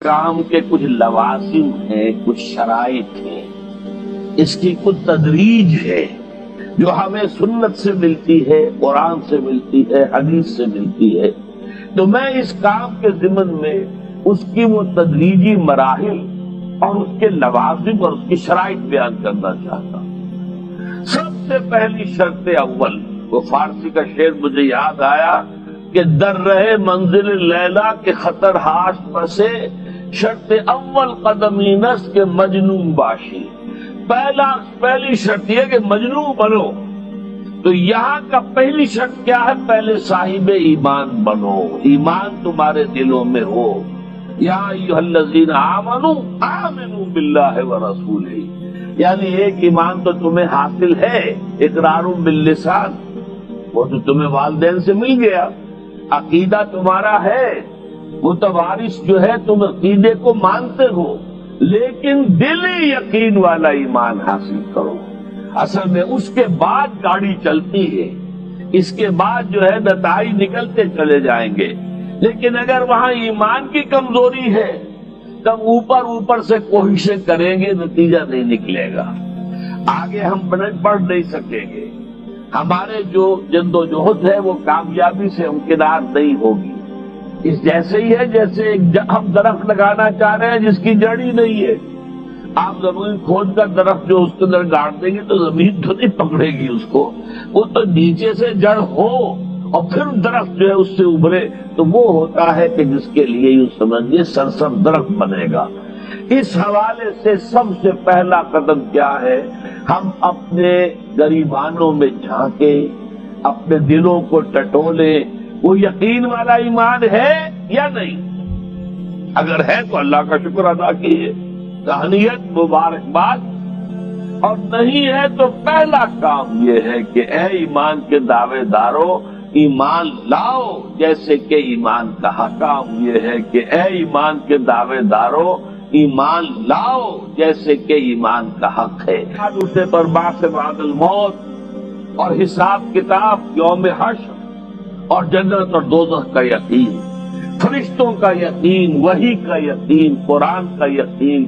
کام کے کچھ لوازم ہیں، کچھ شرائط ہیں، اس کی کچھ تدریج ہے جو ہمیں سنت سے ملتی ہے، قرآن سے ملتی ہے، حدیث سے ملتی ہے۔ تو میں اس کام کے ضمن میں اس کی وہ تدریجی مراحل اور اس کے لوازم اور اس کی شرائط بیان کرنا چاہتا ہوں۔ سب سے پہلی شرط اول، وہ فارسی کا شعر مجھے یاد آیا کہ در رہے منزل لیلا کے خطر ہاش بسے، شرط اول قدمی نس کے مجنون باشی۔ پہلی شرط یہ کہ مجنون بنو۔ تو یہاں کا پہلی شرط کیا ہے؟ پہلے صاحب ایمان بنو، ایمان تمہارے دلوں میں ہو۔ یا ایھا الذین آمنوا آمنوا باللہ ورسولہ، یعنی ایک ایمان تو تمہیں حاصل ہے، اقرار باللسان، وہ تو تمہیں والدین سے مل گیا، عقیدہ تمہارا ہے، متوارث جو ہے تم عقیدے کو مانتے ہو، لیکن دلی یقین والا ایمان حاصل کرو۔ اصل میں اس کے بعد گاڑی چلتی ہے، اس کے بعد جو ہے نتائج نکلتے چلے جائیں گے۔ لیکن اگر وہاں ایمان کی کمزوری ہے تب اوپر سے کوششیں کریں گے، نتیجہ نہیں نکلے گا، آگے ہم بڑھ نہیں سکیں گے، ہمارے جو جد و جہد ہے وہ کامیابی سے امکنار نہیں ہوگی۔ اس جیسے ہی ہے جیسے ہم درخت لگانا چاہ رہے ہیں جس کی جڑ ہی نہیں ہے۔ آپ زمین کھود کر درخت جو اس کے اندر گاڑ دیں گے تو زمین تو نہیں پکڑے گی اس کو، وہ تو نیچے سے جڑ ہو اور پھر درخت جو ہے اس سے ابھرے، تو وہ ہوتا ہے کہ جس کے لیے یوں سمجھیے سرسبز درخت بنے گا۔ اس حوالے سے سب سے پہلا قدم کیا ہے؟ ہم اپنے گریبانوں میں جھانکے، اپنے دلوں کو ٹٹولے، وہ یقین والا ایمان ہے یا نہیں؟ اگر ہے تو اللہ کا شکر ادا کیجیے، تہنیت، مبارکباد، اور نہیں ہے تو پہلا کام یہ ہے کہ اے ایمان کے دعوے دارو، ایمان لاؤ جیسے کہ ایمان کا حق۔ کام یہ ہے کہ اے ایمان کے دعوے دارو، ایمان لاؤ جیسے کہ ایمان کا حق ہے۔ اٹھنے پر بعث بعد الموت اور حساب کتاب، یوم حشر اور جنت اور دوزخ کا یقین، فرشتوں کا یقین، وحی کا یقین، قرآن کا یقین۔